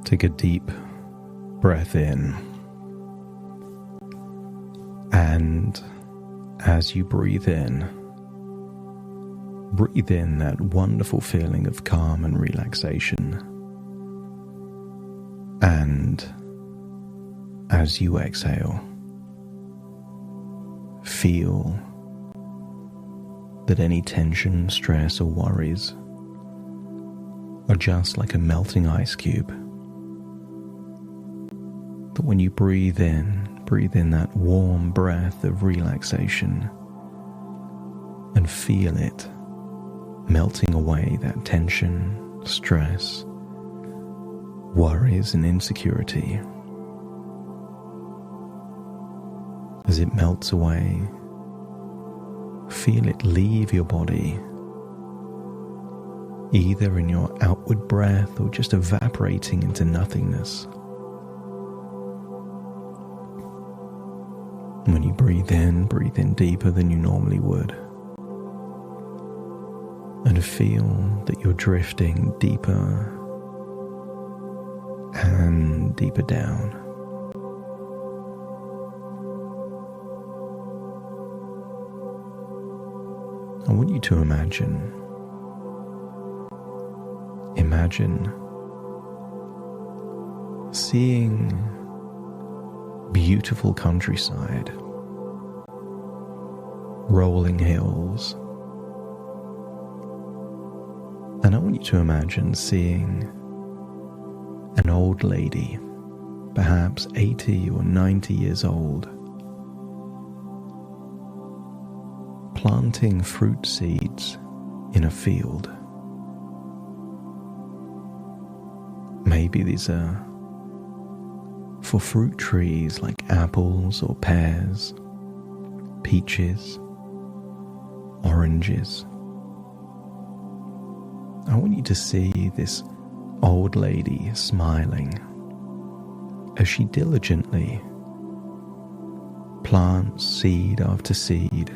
Take a deep breath in, and as you breathe in that wonderful feeling of calm and relaxation. And as you exhale, feel that any tension, stress, or worries are just like a melting ice cube. That when you breathe in that warm breath of relaxation and feel it melting away that tension, stress, worries, and insecurity. As it melts away, feel it leave your body, either in your outward breath or just evaporating into nothingness. When you breathe in deeper than you normally would, and feel that you're drifting deeper and deeper down. I want you to imagine seeing beautiful countryside, rolling hills, and I want you to imagine seeing an old lady, perhaps 80 or 90 years old, planting fruit seeds in a field. Maybe these are for fruit trees like apples or pears, peaches, oranges. I want you to see this old lady smiling as she diligently plants seed after seed.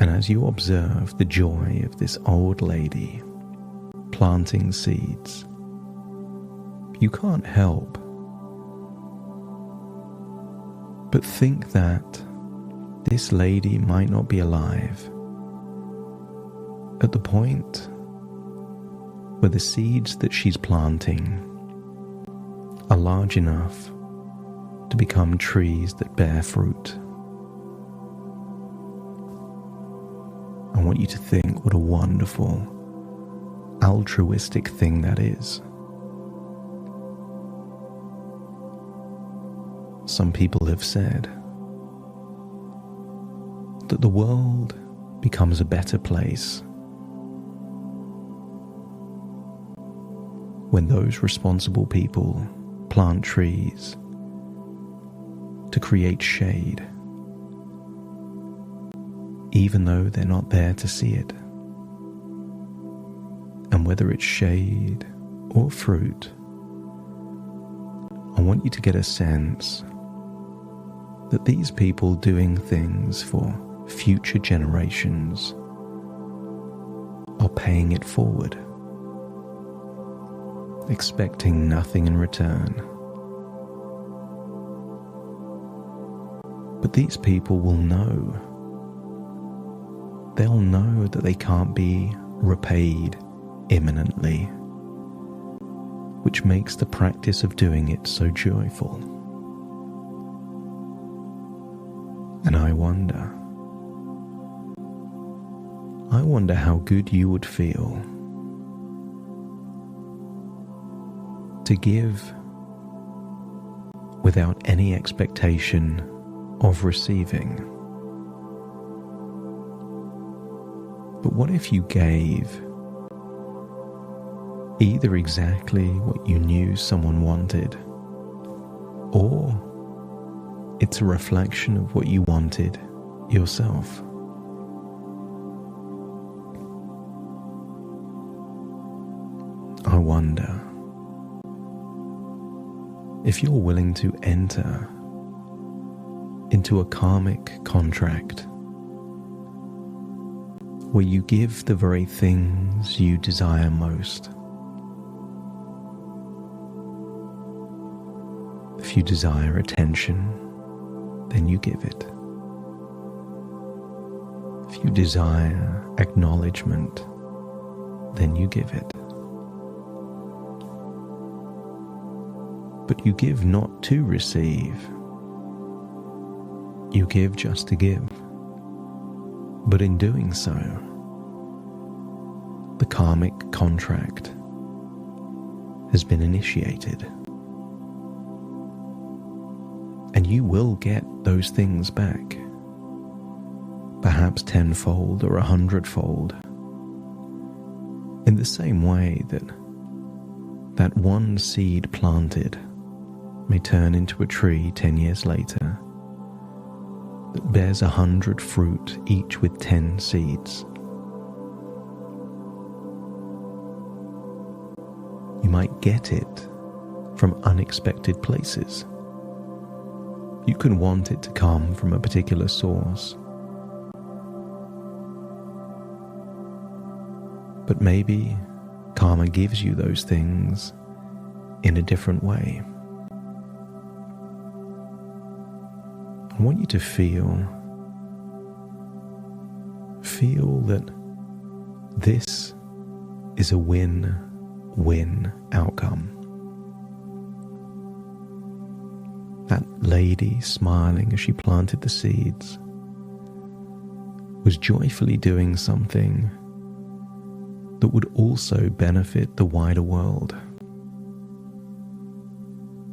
And as you observe the joy of this old lady planting seeds, you can't help but think that this lady might not be alive at the point where the seeds that she's planting are large enough to become trees that bear fruit. I want you to think what a wonderful, altruistic thing that is. Some people have said that the world becomes a better place when those responsible people plant trees to create shade, even though they're not there to see it. And whether it's shade or fruit, I want you to get a sense that these people doing things for future generations are paying it forward, expecting nothing in return. But these people will know. They'll know that they can't be repaid imminently, which makes the practice of doing it so joyful. And I wonder how good you would feel to give without any expectation of receiving. But what if you gave either exactly what you knew someone wanted, or it's a reflection of what you wanted yourself? I wonder if you're willing to enter into a karmic contract where you give the very things you desire most. If you desire attention, then you give it. If you desire acknowledgement, then you give it. But you give not to receive. You give just to give. But in doing so, the karmic contract has been initiated. And you will get those things back, perhaps tenfold or 100-fold, in the same way that that one seed planted may turn into a tree 10 years later that bears 100 fruit, each with 10 seeds. You might get it from unexpected places. You can want it to come from a particular source. But maybe karma gives you those things in a different way. I want you to feel that this is a win-win outcome. That lady smiling as she planted the seeds was joyfully doing something that would also benefit the wider world.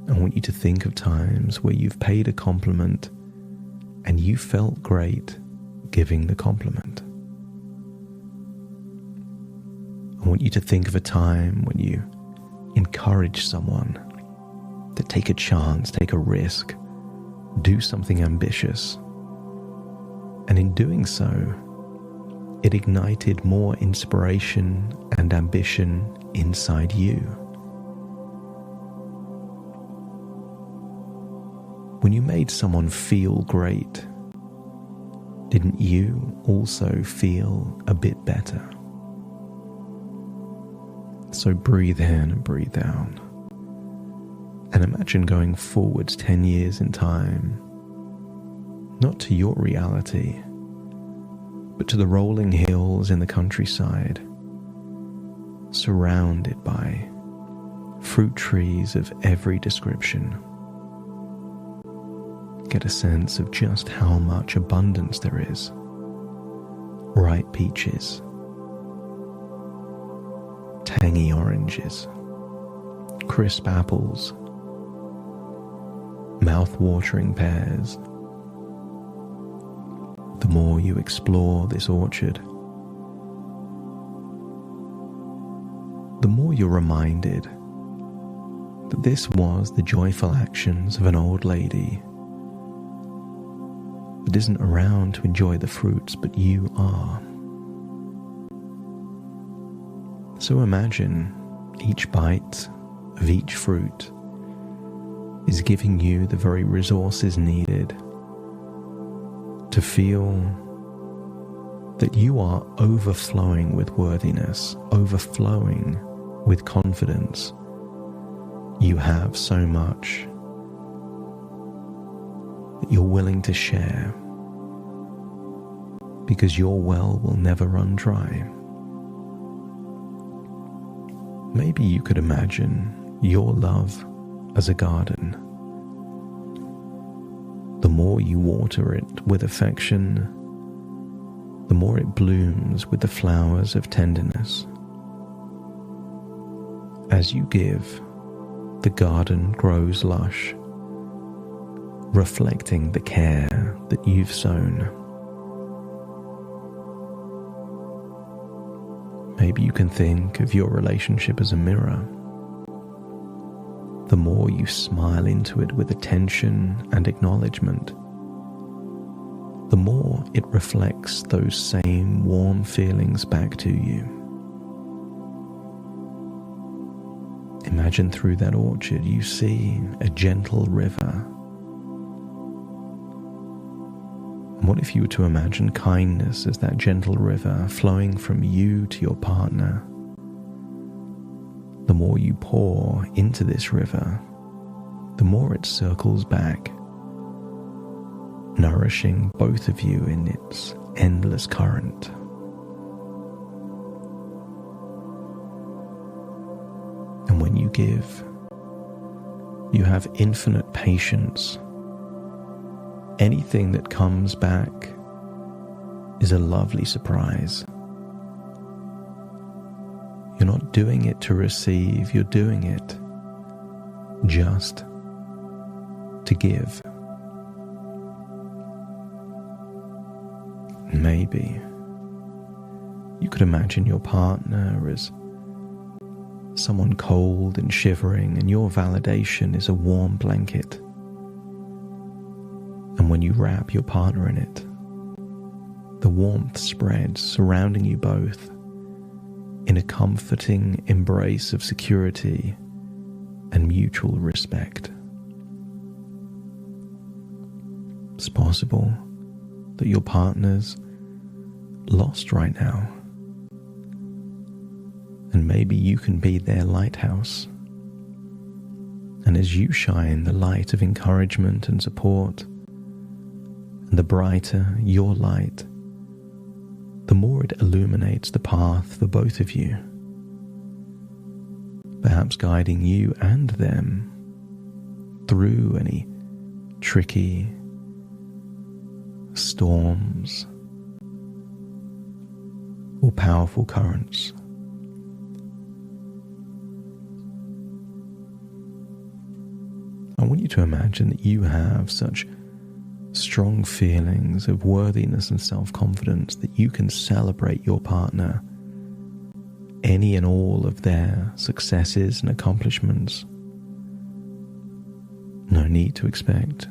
I want you to think of times where you've paid a compliment and you felt great giving the compliment. I want you to think of a time when you encourage someone to take a chance, take a risk, do something ambitious. And in doing so, it ignited more inspiration and ambition inside you. When you made someone feel great, didn't you also feel a bit better? So breathe in and breathe out. And imagine going forwards 10 years in time, not to your reality, but to the rolling hills in the countryside, surrounded by fruit trees of every description. Get a sense of just how much abundance there is. Ripe peaches, tangy oranges, crisp apples, mouth-watering pears. The more you explore this orchard, the more you're reminded that this was the joyful actions of an old lady that isn't around to enjoy the fruits, but you are. So imagine each bite of each fruit is giving you the very resources needed to feel that you are overflowing with worthiness, overflowing with confidence. You have so much that you're willing to share because your well will never run dry. Maybe you could imagine your love as a garden. The more you water it with affection, the more it blooms with the flowers of tenderness. As you give, the garden grows lush, reflecting the care that you've sown. Maybe you can think of your relationship as a mirror. The more you smile into it with attention and acknowledgement, the more it reflects those same warm feelings back to you. Imagine through that orchard you see a gentle river. And What if you were to imagine kindness as that gentle river flowing from you to your partner? The more you pour into this river, the more it circles back, nourishing both of you in its endless current. And when you give, you have infinite patience. Anything that comes back is a lovely surprise. You're not doing it to receive, you're doing it just to give. Maybe you could imagine your partner as someone cold and shivering, and your validation is a warm blanket. And when you wrap your partner in it, the warmth spreads, surrounding you both in a comforting embrace of security and mutual respect. It's possible that your partner's lost right now, and maybe you can be their lighthouse. And as you shine the light of encouragement and support, and the brighter your light, the more it illuminates the path for both of you, perhaps guiding you and them through any tricky storms or powerful currents. I want you to imagine that you have such strong feelings of worthiness and self-confidence that you can celebrate your partner, any and all of their successes and accomplishments. No need to expect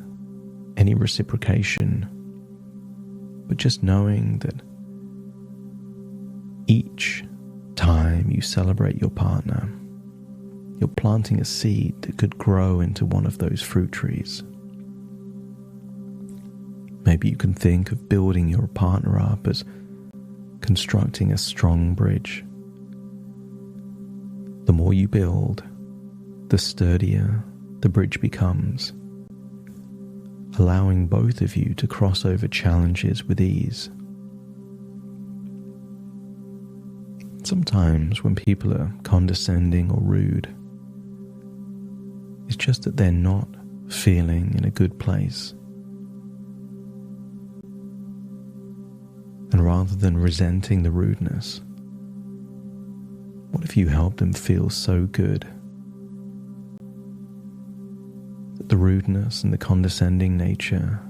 any reciprocation, but just knowing that each time you celebrate your partner, you're planting a seed that could grow into one of those fruit trees. Maybe you can think of building your partner up as constructing a strong bridge. The more you build, the sturdier the bridge becomes, allowing both of you to cross over challenges with ease. Sometimes when people are condescending or rude, it's just that they're not feeling in a good place. And rather than resenting the rudeness, what if you help them feel so good that the rudeness and the condescending nature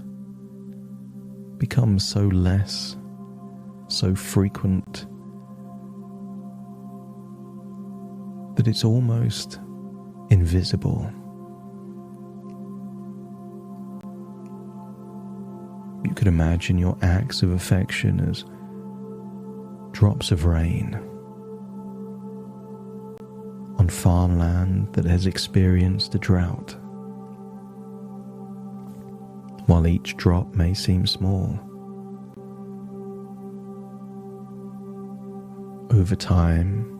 becomes so less, so frequent, that it's almost invisible? You could imagine your acts of affection as drops of rain on farmland that has experienced a drought. While each drop may seem small, over time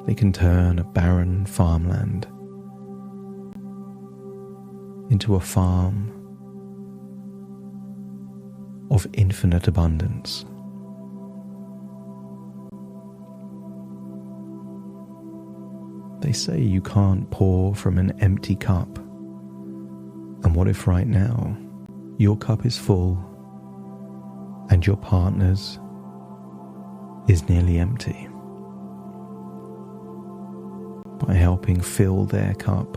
they can turn a barren farmland into a farm of infinite abundance. They say you can't pour from an empty cup. And what if right now your cup is full and your partner's is nearly empty? By helping fill their cup,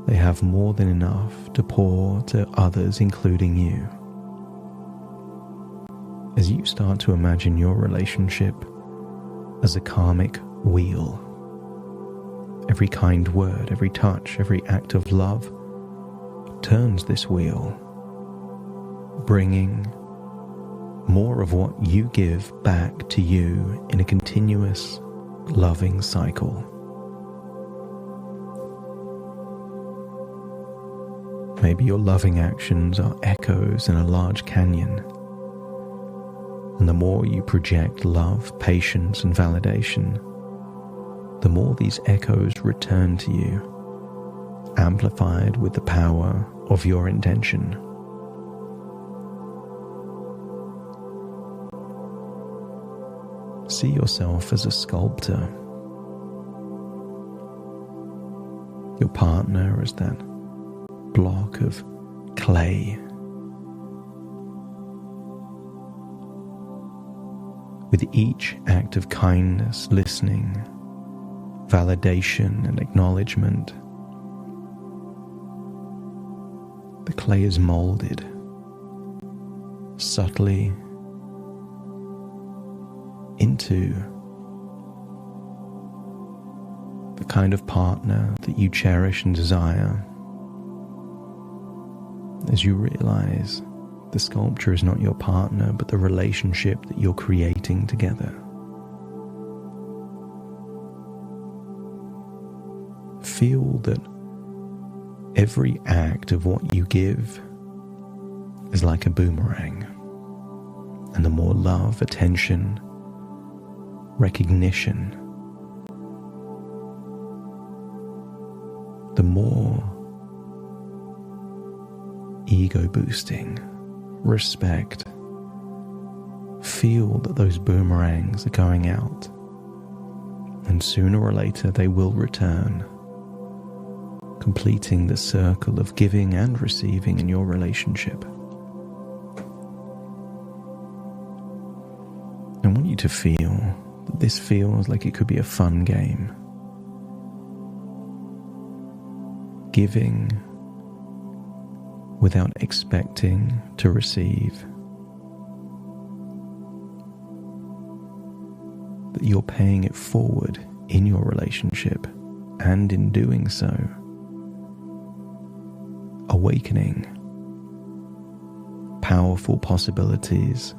they have more than enough to pour to others, including you. As you start to imagine your relationship as a karmic wheel, every kind word, every touch, every act of love turns this wheel, bringing more of what you give back to you in a continuous, loving cycle. Maybe your loving actions are echoes in a large canyon. And the more you project love, patience, and validation, the more these echoes return to you, amplified with the power of your intention. See yourself as a sculptor. Your partner as that block of clay. With each act of kindness, listening, validation, and acknowledgement, the clay is molded subtly into the kind of partner that you cherish and desire. As you realize the sculpture is not your partner, but the relationship that you're creating together. Feel that every act of what you give is like a boomerang, and the more love, attention, recognition, the more ego boosting, respect. Feel that those boomerangs are going out, and sooner or later they will return, completing the circle of giving and receiving in your relationship. I want you to feel that this feels like it could be a fun game. Giving without expecting to receive. That you're paying it forward in your relationship, and in doing so, awakening powerful possibilities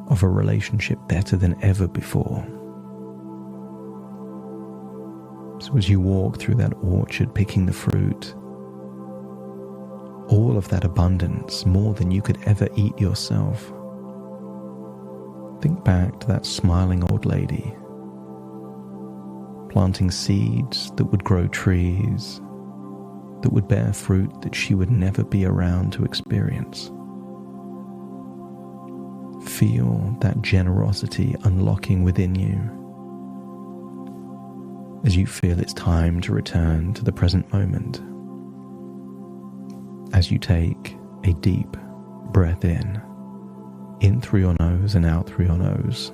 of a relationship better than ever before. So as you walk through that orchard picking the fruit, all of that abundance, more than you could ever eat yourself. Think back to that smiling old lady, planting seeds that would grow trees, that would bear fruit that she would never be around to experience. Feel that generosity unlocking within you as you feel it's time to return to the present moment. As you take a deep breath in through your nose and out through your nose,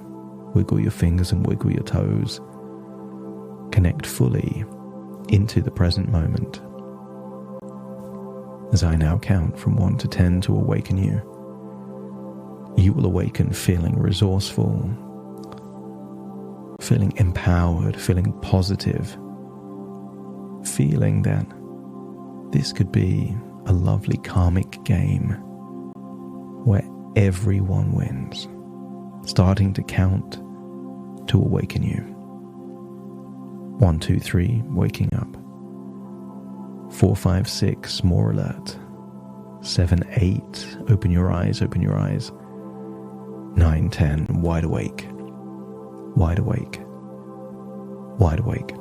wiggle your fingers and wiggle your toes, connect fully into the present moment. As I now count from 1 to 10 to awaken you, you will awaken feeling resourceful, feeling empowered, feeling positive, feeling that this could be a lovely karmic game where everyone wins. Starting to count to awaken you. 1, 2, 3, waking up. 4, 5, 6, more alert. 7, 8, open your eyes, open your eyes. 9, 10, wide awake, wide awake, wide awake.